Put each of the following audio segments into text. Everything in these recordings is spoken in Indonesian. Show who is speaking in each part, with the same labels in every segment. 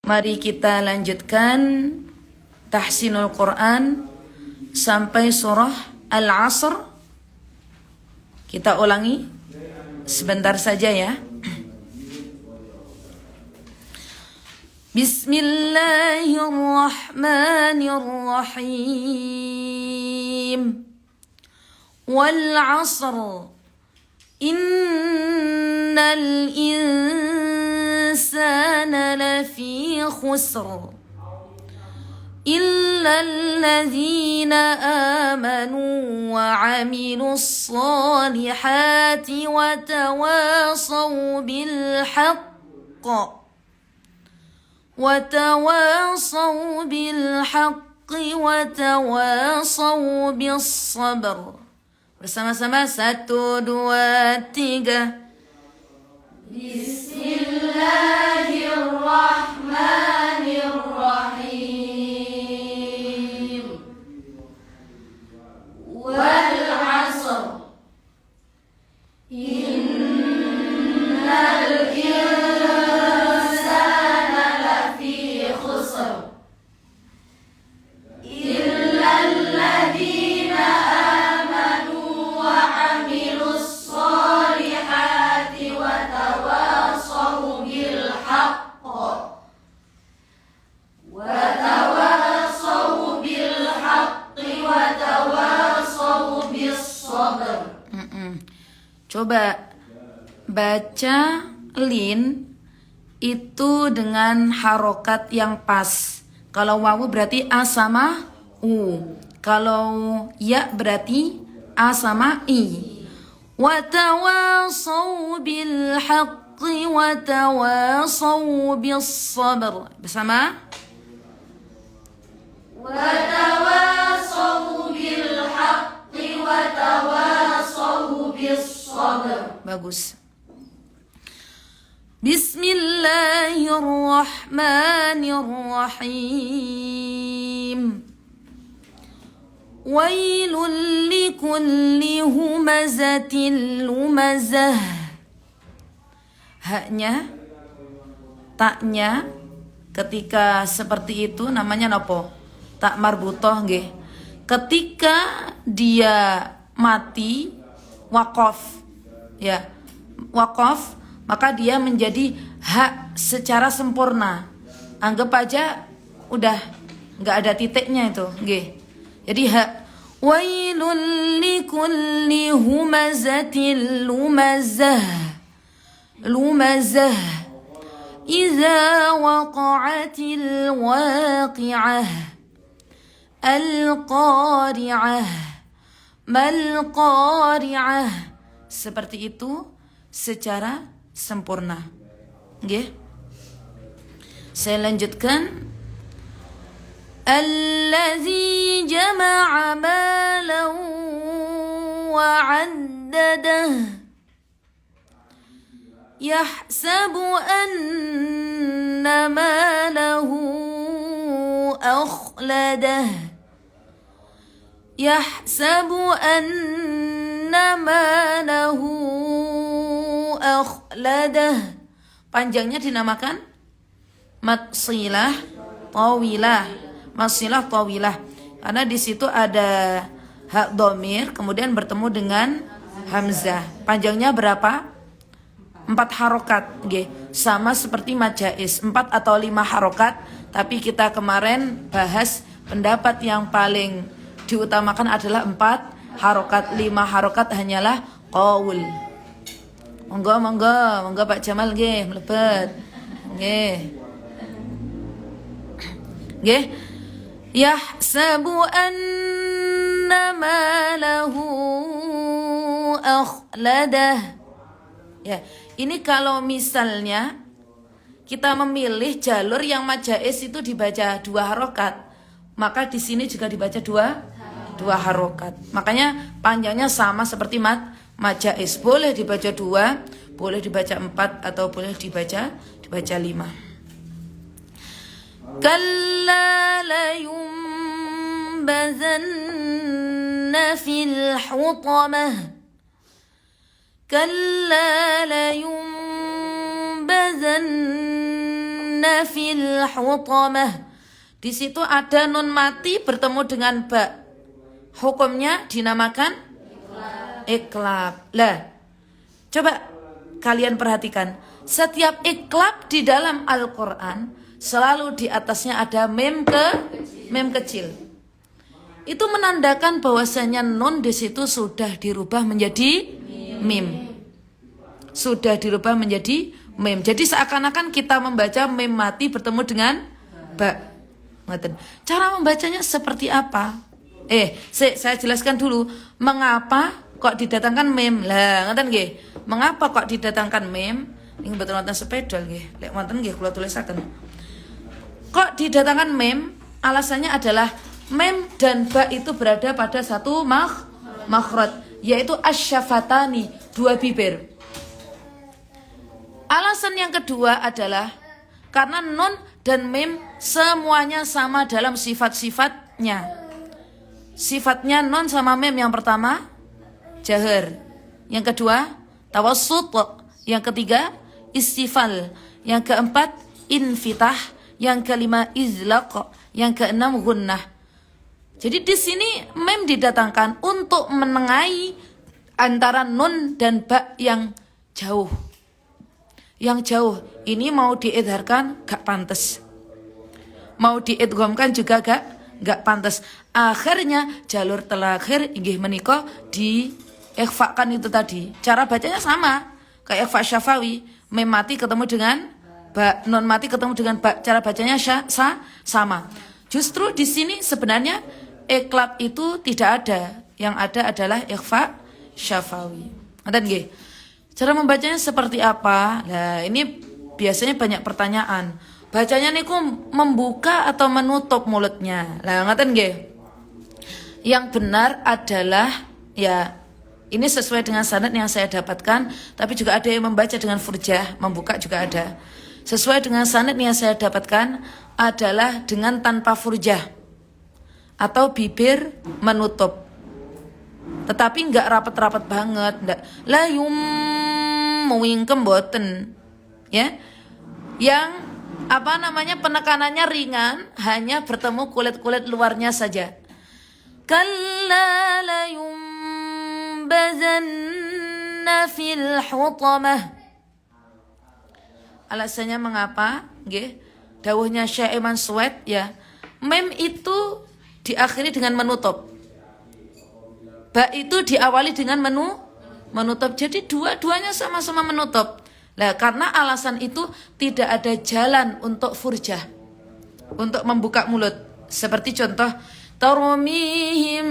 Speaker 1: Mari kita lanjutkan tahsinul Quran sampai surah Al-Asr. Kita ulangi sebentar saja ya. Bismillahirrahmanirrahim. Wal 'asr. Innal insana lafi khusr. إلا الذين آمنوا وعملوا الصالحات وتواصوا بالحق وتواصوا بالصبر. Bersama-sama 1, 2, 3. Bismillahirrahmanirrahim. Wal 'asr. Innal insana lafi khusr. Illa alladhina amanu wa 'amilus solihati wa tawasaw bil haqq wa tawasaw bil haqqi wa tawasaw bis sabr. Coba baca lin itu dengan harokat yang pas. Kalau wawu berarti a sama u. Kalau ya berarti a sama i. Wa tawasaw bil haqqi wa tawasaw bis sabr. Bersama. Wa tawasaw bil haqqi wa tawasaw bis sabr. Bagus. Bismillahirrahmanirrahim. Wailul likulli humazatin lumazah. Haknya, taknya ketika seperti itu namanya nopo? Tak marbutoh nggih. Ketika dia mati waqaf, ya, waqaf, maka dia menjadi hak secara sempurna. Anggap aja udah nggak ada titiknya itu, nggih. Jadi hak. Wailul likulli humazatin lumazah. Lumazah. Iza waqa'atil waqi'ah. Al-qari'ah. Mal-qari'ah. Seperti itu secara sempurna. Nggih. Saya lanjutkan. Allazi jama'a malan wa 'addadah. Yahsabu anna malahu akhladah. Yahsabu anna malahu akhladah. Panjangnya dinamakan matsilah tawilah. Matsilah tawilah. Karena di situ ada hak dhamir kemudian bertemu dengan hamzah. Panjangnya berapa? 4 harokat. Okay. Sama seperti mad jaiz 4 atau 5 harokat. Tapi kita kemarin bahas pendapat yang paling diutamakan adalah 4 harokat. 5 harokat hanyalah qaul. Monggo Pak Jamal nggih mlebet. Nggih. Nggih. Yahsabu anna malahu akhladah. Ya, ini kalau misalnya kita memilih jalur yang mad jaiz itu dibaca 2 harokat, maka di sini juga dibaca 2 harokat. Makanya panjangnya sama seperti mad jaiz. Boleh dibaca 2, boleh dibaca 4 atau boleh dibaca 5. Kalla layumbazanna fil hutamah. Kalla layumbazanna fil hutamah. Di situ ada nun mati bertemu dengan ba. Hukumnya dinamakan iklab. Lah, coba kalian perhatikan. Setiap iklab di dalam Al-Quran selalu di atasnya ada mem kecil. Itu menandakan bahwasanya nun di situ sudah dirubah menjadi mim. Sudah dirubah menjadi mim. Jadi seakan-akan kita membaca mim mati bertemu dengan ba. Cara membacanya seperti apa? Saya jelaskan dulu mengapa kok didatangkan mem. Lah, ngoten nggih. Mengapa kok didatangkan mem? Ini betul wonten sepeda nggih. Lek wonten nggih kula tulisaken. Kok didatangkan mem? Alasannya adalah mem dan ba itu berada pada satu makhraj, yaitu asyafatani, dua bibir. Alasan yang kedua adalah karena nun dan mim semuanya sama dalam sifat-sifatnya. Sifatnya nun sama mim yang pertama jahar, yang kedua tawassut, yang ketiga istifal, yang keempat infitah, yang kelima izlaq, yang keenam gunnah. Jadi di sini mim didatangkan untuk menengahi antara nun dan ba yang jauh. Yang jauh ini mau diidharkan gak pantas, mau diidghamkan juga gak pantas. Akhirnya jalur terakhir inggih menika diikhfakan itu tadi. Cara bacanya sama kayak ikhfa syafawi, mim mati ketemu dengan ba, nun mati ketemu dengan ba. Cara bacanya sama. Justru di sini sebenarnya iklab itu tidak ada. Yang ada adalah ikhfa syafawi. Ngoten nggih. Cara membacanya seperti apa? Nah, ini biasanya banyak pertanyaan. Bacanya niku membuka atau menutup mulutnya. Lah ngoten nggih. Yang benar adalah ya ini sesuai dengan sanad yang saya dapatkan, tapi juga ada yang membaca dengan furjah, membuka juga ada. Sesuai dengan sanad yang saya dapatkan adalah dengan tanpa furjah atau bibir menutup. Tetapi enggak rapat-rapat banget, enggak. La mewingkem boten. Ya. Yang penekanannya ringan, hanya bertemu kulit-kulit luarnya saja. Kalla la yumbazanna fil hutamah. Alasannya mengapa? Nggih. Dawuhnya Syekh Iman Suwed ya. Mem itu diakhiri dengan menutup. Ba itu diawali dengan menutup. Jadi dua-duanya sama-sama menutup. Nah, karena alasan itu tidak ada jalan untuk furjah, untuk membuka mulut. Seperti contoh, tarmihim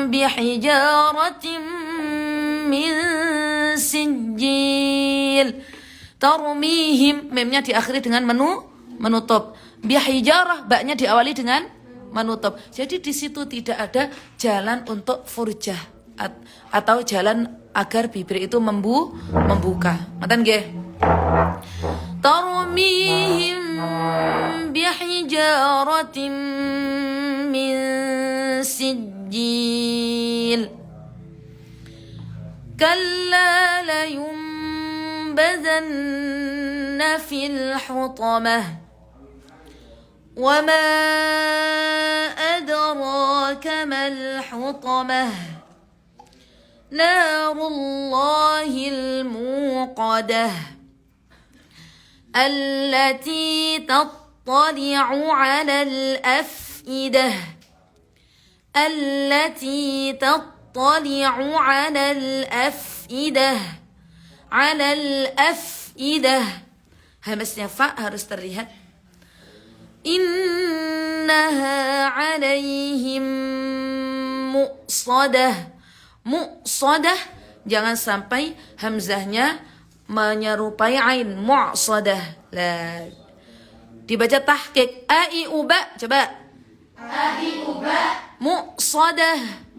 Speaker 1: bihijaratin min sijil. Tarmihim, memnya diakhiri dengan menutup. Bihijarah, baknya diawali dengan menutup. Jadi di situ tidak ada jalan untuk furjah atau jalan agar bibir itu membuka. Ngoten nggih. Tarmihim bihijaratin min sijil. Kalla la yumbazanna fil hutamah. وما أدراك ما الحطمة نار الله الموقدة التي تطلع على الأفئدة على الأفئدة Hamasnya fa harus terlihat. Innaha alaihim muqsadah, jangan sampai hamzahnya menyerupai ain, muqsadah. Lah, dibaca tahqiq ai uba, coba ai uba, muqsadah.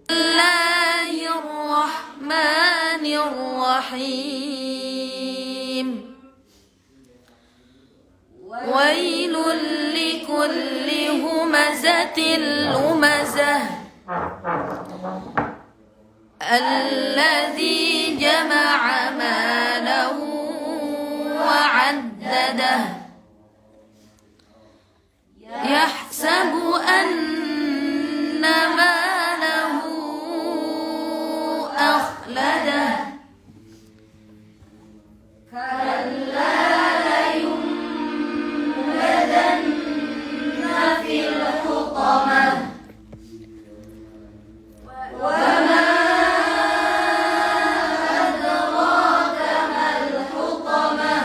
Speaker 1: Bismillahirrahmanirrahim. Wailun كل همزة لمزة الذي جمع ماله وعدده يحسب أن ماله أخلده كلا لينبذن في الحطمة وما أدراك ما الحطمة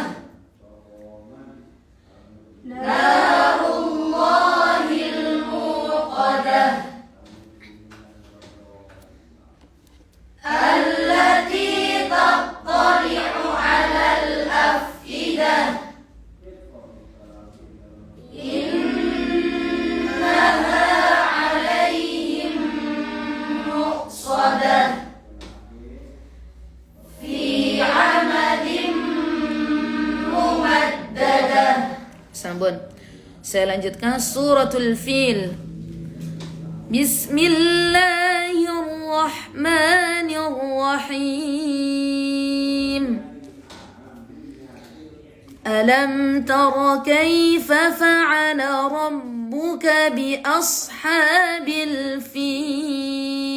Speaker 1: نار الله الموقدة التي تطلع على الأفئدة إنها عليهم مؤصدة في عمد ممددة. Sambun. Saya lanjutkan suratul Fil. Bismillahirrahmanirrahim. Alam tara kaifa fa'ala rabbuka bi ashabil fil.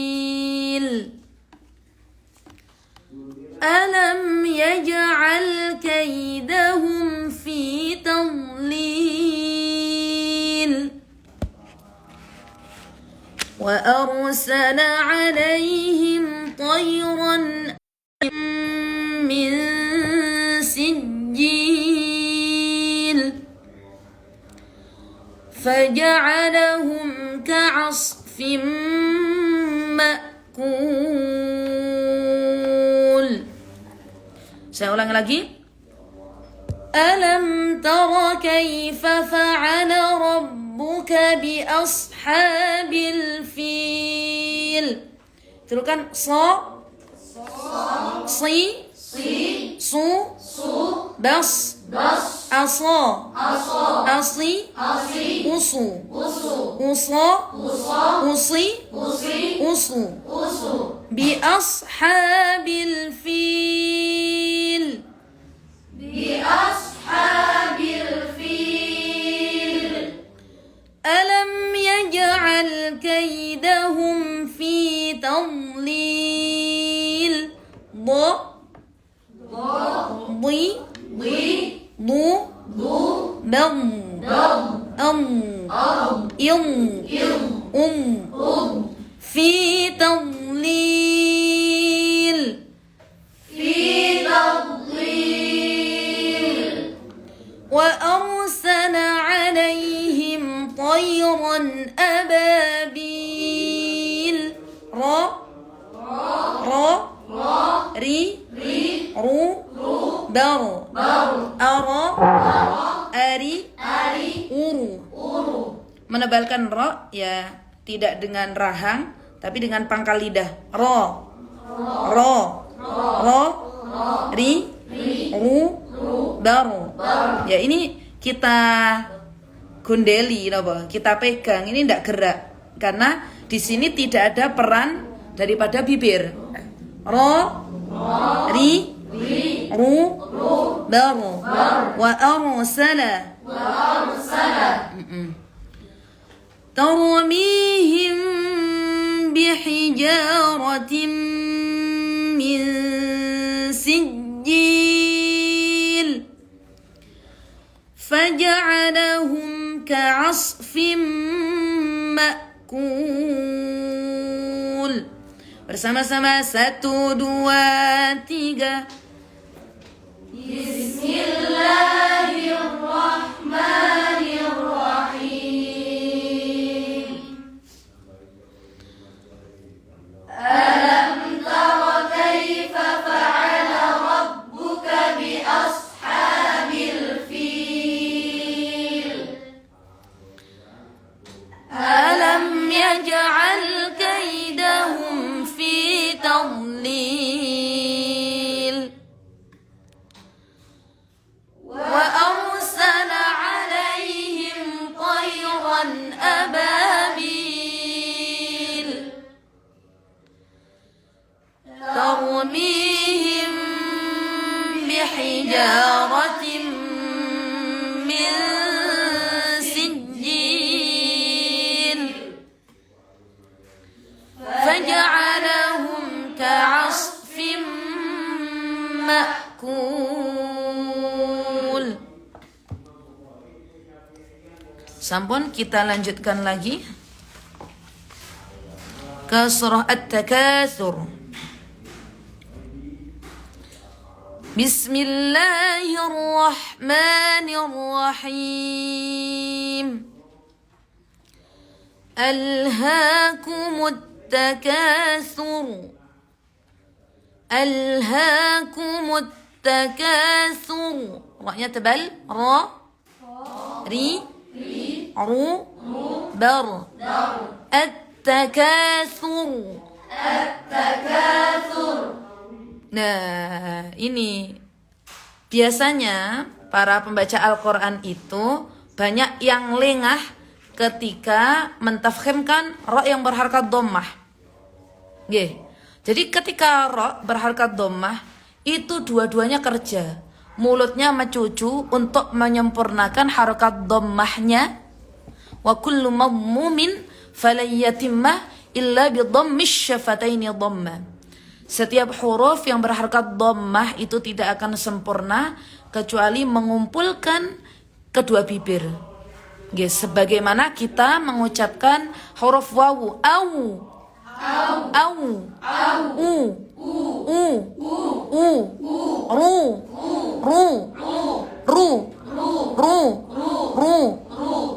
Speaker 1: Alam yaj'al kaidahum fi tadlil wa arsala 'alayhim tayran min sijil faja'alahum ka'asfin ma'kul. Saya ulang lagi. Alam tara kaifa fa'ala rabbuka bi ashabil fil. Teruskan so si su bas asa asi usu usa usi usu bi ashabil fil. Alam yaj'al kaidahum fi tadlil. Di du dam fi tadlil wa arsala 'alayhim tayran ababil. Ri ru bar ari uru. Menebalkan ro ya tidak dengan rahang tapi dengan pangkal lidah. Ro ri ru bar. Ya ini kita gundeli kita pegang, ini tidak gerak karena di sini tidak ada peran daripada bibir. Ro ri ru bar wa arsala tarmihim bihijaratin min sijil faja'alahum ka'asfin ma'kul. Bersama-sama 1, 2, 3. Bismillahirrahmanirrahim. Alam tara kaifa fa'ala rabbuka bi ashabil fil. Alam yaj'al kaidahum fi tadlil wa arsala 'alayhim tayran أبابيل ترميهم بحجارة من سجيل فجعلهم كعصف مأكول. Sampun, kita lanjutkan lagi ke surah At-Takatsur. Bismillahirrahmanirrahim. Alhaakumut takatsur. Alhaakumut takatsur. Ra-nya tebal. Ra. Ri. Ru. Bar. At-takatsur. Nah, ini biasanya para pembaca Al-Quran itu banyak yang lengah ketika mentafkhimkan ra yang berharakat dhammah. Nggih. Jadi ketika ra berharakat dhammah itu dua-duanya kerja. Mulutnya mencucu untuk menyempurnakan harakat dhammahnya. Wa kullu madmumin falayyatimma illa bi dhammish syafataini dhamma. Setiap huruf yang berharakat dhammah itu tidak akan sempurna kecuali mengumpulkan kedua bibir. Yes, sebagaimana kita mengucapkan huruf wawu, au, ru.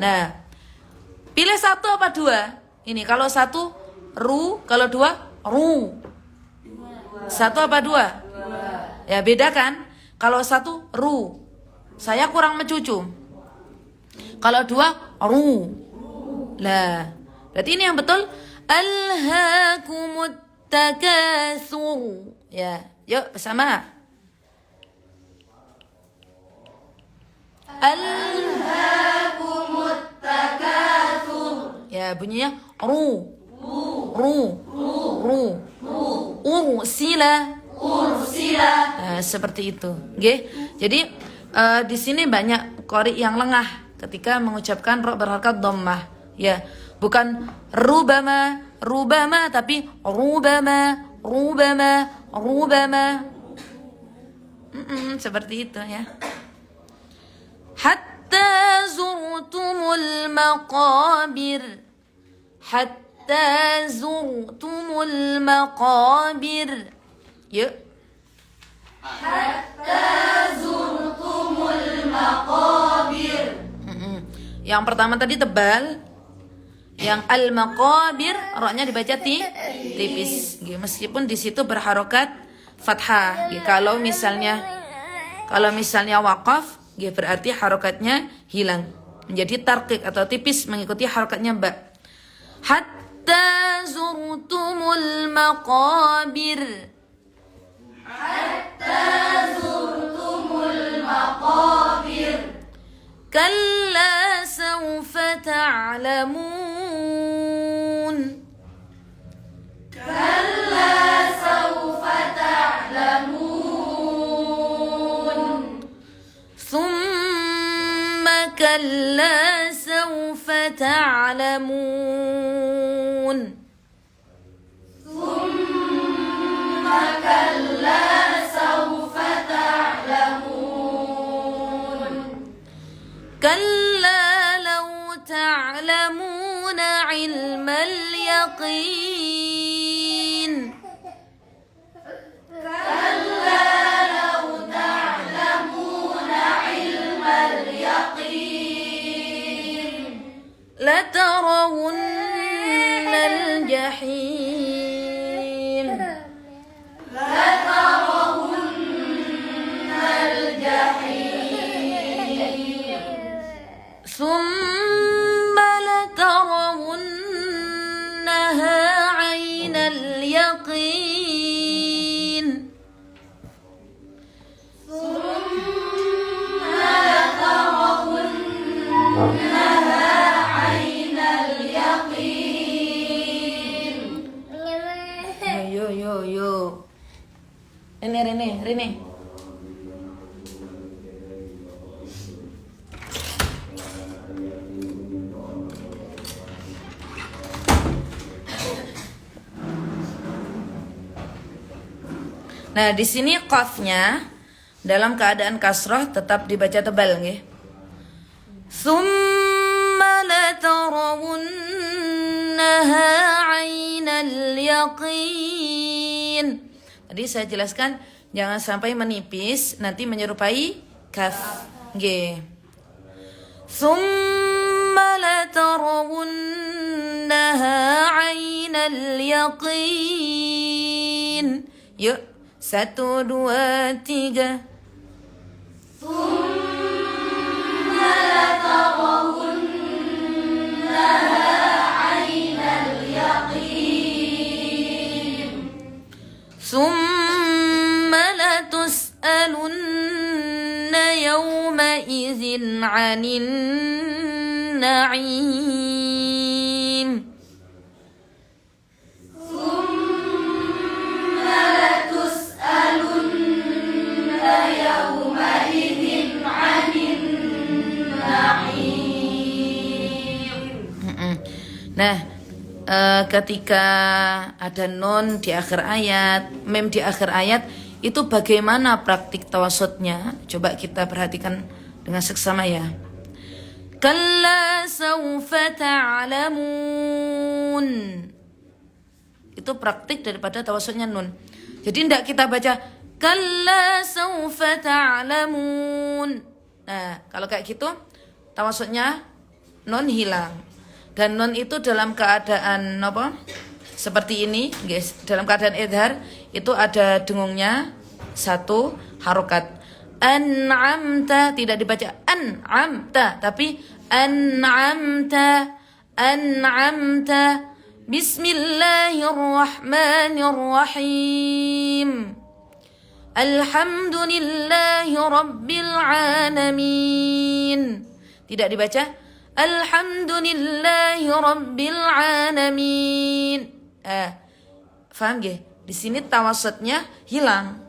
Speaker 1: Nah, pilih satu apa dua? Ini kalau satu ru, kalau dua ru. Satu apa dua? Ya beda kan? Kalau satu ru, saya kurang mencucu. Kalau dua ru. Lah, berarti ini yang betul. Alhaakumut takatsur. Ya, yuk bersama. Alhaakumut takatsur. Ya, bunyinya ru. Ursila. Nah, seperti itu. Nggih. Jadi di sini banyak qari yang lengah ketika mengucapkan ra berharakat dhammah. Ya, bukan rubama tapi rubama. Seperti itu ya. Hatta zurtumul maqabir. Hatta zurtumul maqabir. Yuk. Hatta zurtumul maqabir. Yang pertama tadi tebal. Yang al-maqabir ra-nya dibaca tipis. Meskipun di situ berharokat fathah. Kalau misalnya waqaf, berarti harokatnya hilang. Menjadi tarqiq atau tipis mengikuti harokatnya ba. Hatta zurtumul maqabir. Hatta zurtumul maqabir. Kalla sawfa ta'lamun. Kalla sawfa ta'lamun. Thumma kalla sawfa ta'lamun. Thumma kalla sawfa ta'lamun. Kalla law ta'lamuna 'ilmal yaqin. Kalla law ta'lamuna 'ilmal yaqin. Latarawunnal jahim. Latarawunnal jahim. ثم لترونها عين اليقين. ثم لترونها عين Nah, di sini qafnya dalam keadaan kasrah tetap dibaca tebal nggih. Tsumma latarawunnaha 'ainal yaqin. Tadi saya jelaskan jangan sampai menipis nanti menyerupai kaf. Nggih. Tsumma latarawunnaha 'ainal yaqin. Yuk, 1, 2, 3.
Speaker 2: Tsumma latarawunnaha 'ainal yaqin.
Speaker 1: Tsumma latus'alunna yawma idzin 'anin na'im.
Speaker 2: Tsumma latus'alunna yawma idzin 'anin na'im.
Speaker 1: Nah, ketika ada nun di akhir ayat, mem di akhir ayat, itu bagaimana praktik tawasudnya? Coba kita perhatikan dengan seksama ya. Kalla sawfa ta'lamun. Itu praktik daripada tawasudnya nun. Jadi tidak kita baca kalla sawfa ta'lamun. Nah, kalau kayak gitu tawasudnya nun hilang. Dan nun itu dalam keadaan apa? Seperti ini, guys. Dalam keadaan idhar itu ada dengungnya 1 harokat. An'amta tidak dibaca an'amta, tapi an'amta, an'amta. Bismillahirrahmanirrahim. Alhamdulillahi rabbil alamin. Tidak dibaca Alhamdulillahi rabbil alamin. Paham gak? Di sini tawasudnya hilang.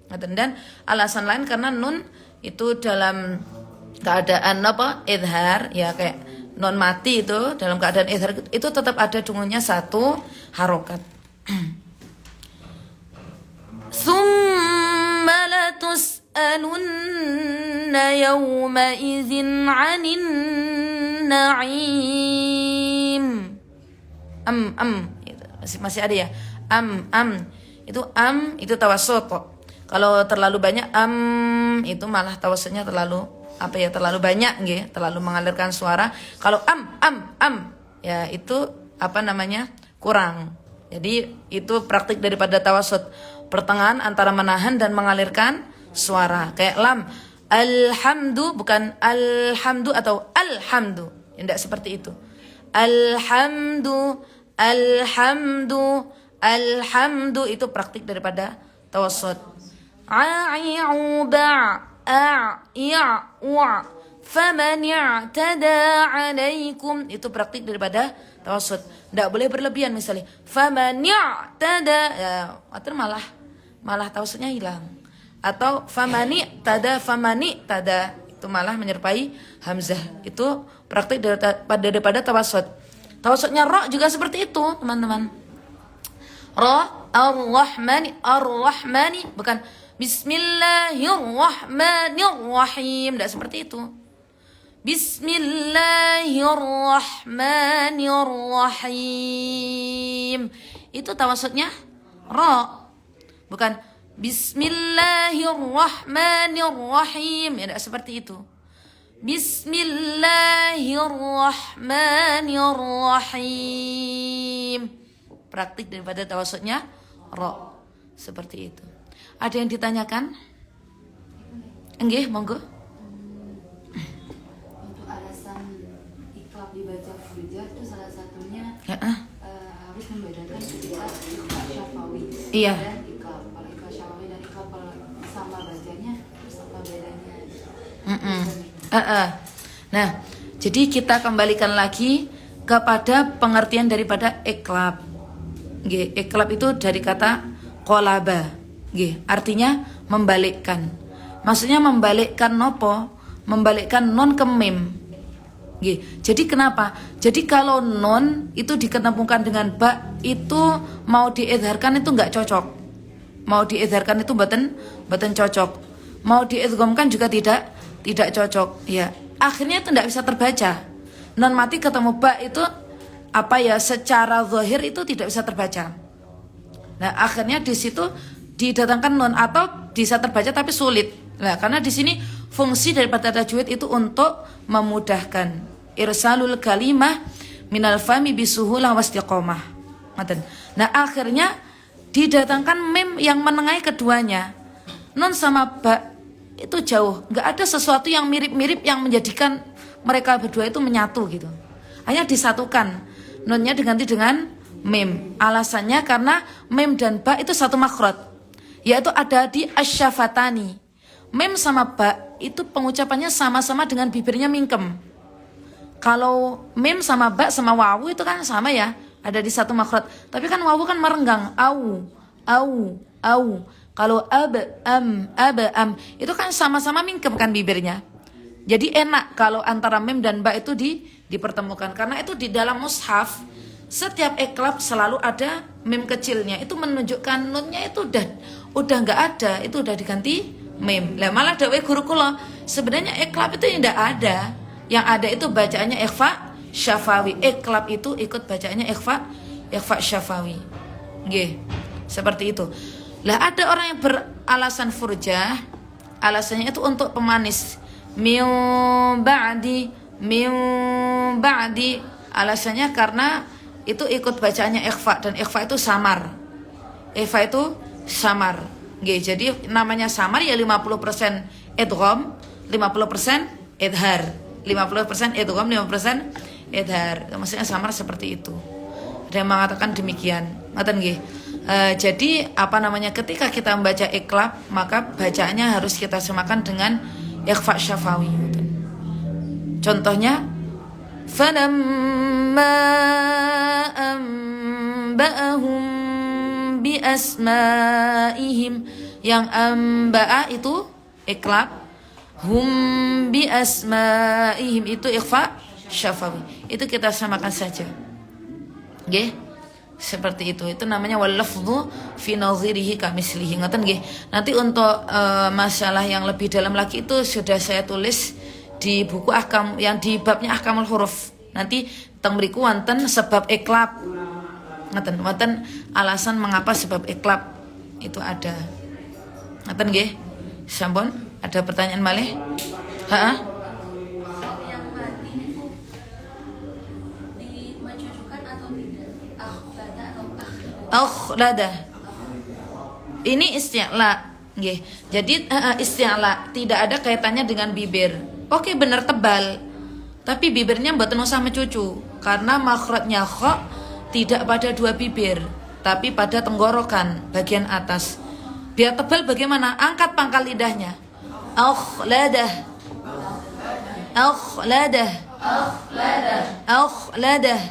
Speaker 1: Dan alasan lain karena nun itu dalam keadaan apa? Idhar, ya kayak nun mati itu dalam keadaan idhar itu tetap ada dengunnya 1 harokat. Tsumma latus'alunna yawma idzin 'anin na'im. Masih ada ya. Itu tawassut. Kalau terlalu banyak itu malah tawassutnya terlalu terlalu banyak nggih, terlalu mengalirkan suara. Kalau ya itu kurang. Jadi itu praktik daripada tawassut, pertengahan antara menahan dan mengalirkan suara. Kayak lam, alhamdu bukan alhamdu atau alhamdu. Tidak seperti itu. Alhamdu, alhamdu, alhamdu itu praktik daripada tawassut. Faman i'tada 'alaikum itu praktik daripada tawassut. Tidak boleh berlebihan misalnya. Faman i'tada atau malah tawassutnya hilang. Atau famani tada itu malah menyerupai hamzah. Itu praktik daripada tawassut. Tawassutnya ra juga seperti itu, teman-teman. Ra ar-rahmani bukan bismillahirrahmanirrahim, tidak seperti itu. Bismillahirrahmanirrahim. Itu tawassutnya ra. Bukan bismillahirrahmanirrahim. Ya, tidak seperti itu. Bismillahirrahmanirrahim. Praktik daripada tawassutnya ra. Seperti itu. Ada yang ditanyakan? Nggih, monggo.
Speaker 3: Untuk alasan iklab dibaca fujar itu salah satunya harus membedakan ketika iklab syafawi dan iklab. Kalau iklab syafawi dan iklab sama bacanya, terus apa bedanya?
Speaker 1: Nah, jadi kita kembalikan lagi kepada pengertian daripada iklab. Nggih, iklab itu dari kata qalaba. Nggih, artinya membalikkan. Maksudnya membalikkan nopo? Membalikkan non ke mim. Nggih. Jadi kenapa? Jadi kalau non itu diketemukan dengan ba itu mau diidharkan itu enggak cocok. Mau diidharkan itu boten cocok. Mau diidghamkan juga tidak cocok. Ya, akhirnya itu tidak bisa terbaca. Nun mati ketemu ba itu secara zahir itu tidak bisa terbaca. Nah, akhirnya di situ didatangkan nun atau bisa terbaca tapi sulit. Nah, karena di sini fungsi daripada tajwid itu untuk memudahkan irsalul kalimah minal fami bisuhulah wastiqomah. Nah, akhirnya didatangkan mim yang menengahi keduanya. Nun sama ba itu jauh, nggak ada sesuatu yang mirip-mirip yang menjadikan mereka berdua itu menyatu gitu. Hanya disatukan. Nunnya diganti dengan mim. Alasannya karena mim dan ba itu satu makhraj, yaitu ada di asyafatani. Mim sama ba itu pengucapannya sama-sama dengan bibirnya mingkem. Kalau mim sama ba sama wawu itu kan sama ya, ada di satu makhraj. Tapi kan wawu kan merenggang, au. Kalau ab am itu kan sama-sama mingkem kan bibirnya. Jadi enak kalau antara mim dan ba itu dipertemukan. Karena itu di dalam mushaf setiap iklab selalu ada mim kecilnya. Itu menunjukkan nunnya itu udah nggak ada, itu udah diganti mim. Lah malah dawuh guru kula, sebenarnya iklab itu tidak ada. Yang ada itu bacaannya ikhfa syafawi. Iklab itu ikut bacaannya ikhfa syafawi. Nggih. Seperti itu. Lah ada orang yang beralasan furjah, alasannya itu untuk pemanis. Min ba'di alasannya karena itu ikut bacaannya ikhfa dan ikhfa itu samar. Ikhfa itu samar. Nggih, jadi namanya samar ya 50% idgham, 50% idhar. 50% idgham, 50% idhar. Maksudnya samar seperti itu. Ada yang mengatakan demikian. Ngoten nggih. Jadi ketika kita membaca iklab maka bacaannya harus kita samakan dengan ikhfa syafawi. Contohnya falamma amba'ahum bi asma'ihim, yang amba'a itu iklab, hum bi asma'ihim itu ikhfa syafawi. Itu kita samakan saja. Nggih. Seperti itu namanya wal lafdhu fi nadhirihi kamislihi. Ngoten nggih. Nanti untuk masalah yang lebih dalam lagi itu sudah saya tulis di buku ahkam yang di babnya ahkamul huruf. Nanti teng mriku wonten sebab iklab. Ngoten alasan mengapa sebab iklab itu ada. Ngoten nggih. Sampun, ada pertanyaan malih? Heeh.
Speaker 2: Yang mati itu dimajukan atau tidak? Akhbada atau
Speaker 1: Akhlada. Ini isti'la, nggih. Jadi isti'la tidak ada kaitannya dengan bibir. Oke, benar tebal. Tapi bibirnya mboten usah mecucu karena makhrajnya kha tidak pada dua bibir, tapi pada tenggorokan bagian atas. Biar tebal bagaimana? Angkat pangkal lidahnya. Akhladah. Akhladah. Akhladah. Akhladah.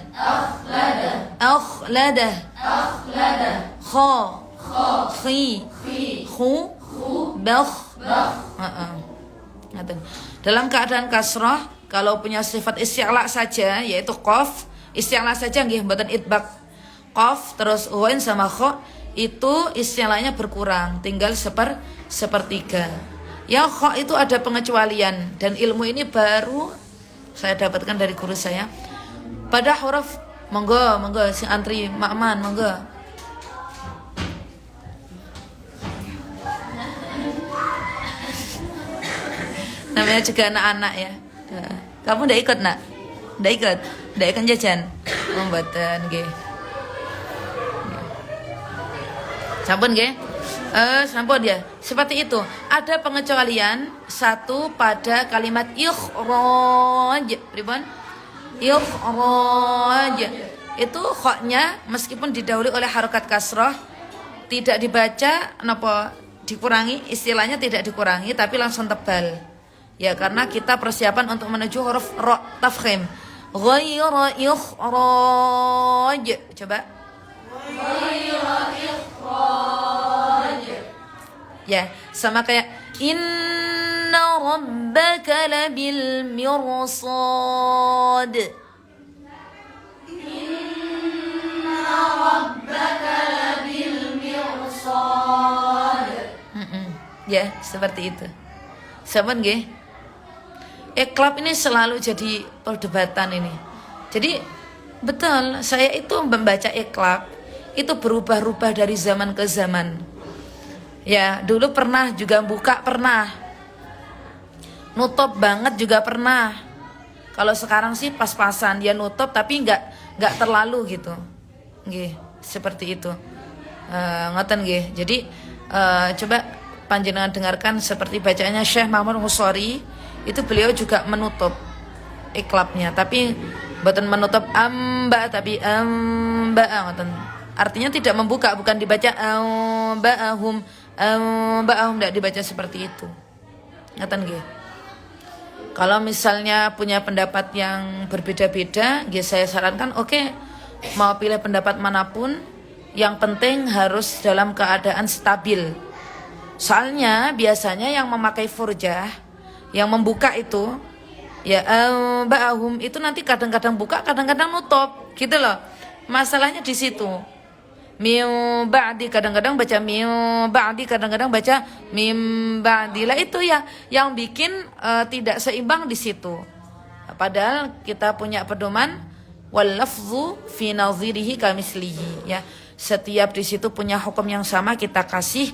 Speaker 1: Akhladah. Akhladah. Kha. Khi. Khu. Bakh. Dalam keadaan kasrah, kalau punya sifat isti'la saja, yaitu qaf, isti'la saja nggih mboten itbaq. Qaf terus ghain sama kha itu isti'lanya berkurang, tinggal sepertiga. Yang kha itu ada pengecualian dan ilmu ini baru saya dapatkan dari guru saya. Pada huruf monggo si antri Makman monggo. Namanya juga anak-anak ya. Kamu udah ikut nak? Udah ikut jajan? Mboten nggih. Sampun nggih? Sampun ya. Seperti itu. Ada pengecualian satu pada kalimat ikhraj. Pripun? Ikhraj. Itu kha-nya meskipun didahului oleh harokat kasrah tidak dibaca napa dikurangi, istilahnya tidak dikurangi tapi langsung tebal. Ya karena kita persiapan untuk menuju huruf ra tafkhim. Ghayra ikhraj. Coba. Ghayra ikhraj. Ya, sama kayak inna rabbaka labil mirsad. Inna rabbaka labil mirsad. Ya, seperti itu. Sahabat nggih. Iklab ini selalu jadi perdebatan ini. Jadi betul, saya itu membaca iklab itu berubah-ubah dari zaman ke zaman. Ya, dulu pernah juga buka, pernah nutup banget juga pernah. Kalau sekarang sih pas-pasan, dia nutup tapi nggak terlalu gitu. Nggih, seperti itu. Ngoten nggih. Jadi coba panjenengan dengarkan seperti bacaannya Syekh Muhammad Husori, itu beliau juga menutup iklabnya, tapi bukan menutup amba tapi amba ngoten. Artinya tidak membuka, bukan dibaca amba'ahum tidak dibaca seperti itu. Ngoten nggih. Kalau misalnya punya pendapat yang berbeda-beda, nggih saya sarankan oke, mau pilih pendapat manapun, yang penting harus dalam keadaan stabil. Soalnya biasanya yang memakai furjah, yang membuka itu ya ba'ahum itu nanti kadang-kadang buka, kadang-kadang nutup, gitu loh. Masalahnya di situ. Mim ba'di kadang-kadang baca mim ba'di, kadang-kadang baca mim ba'di. Lah itu ya yang bikin tidak seimbang di situ. Padahal kita punya pedoman wal lafzu fi nadhirihi kamislihi, ya. Setiap di situ punya hukum yang sama, kita kasih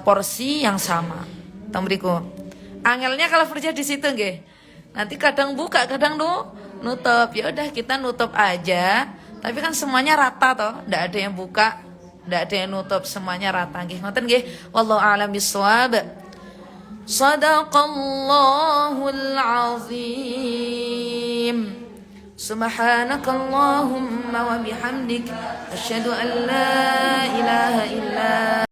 Speaker 1: porsi yang sama. Tamriku. Angelnya kalau kerja di situ nggih. Nanti kadang buka, kadang nutup. Ya udah kita nutup aja. Tapi kan semuanya rata toh, ndak ada yang buka, ndak ada yang nutup, semuanya rata nggih. Ngoten nggih. Wallahu a'lam bissawab. Shadaqallahul azim. Subhanakallahumma wa bihamdik asyhadu an la ilaha illa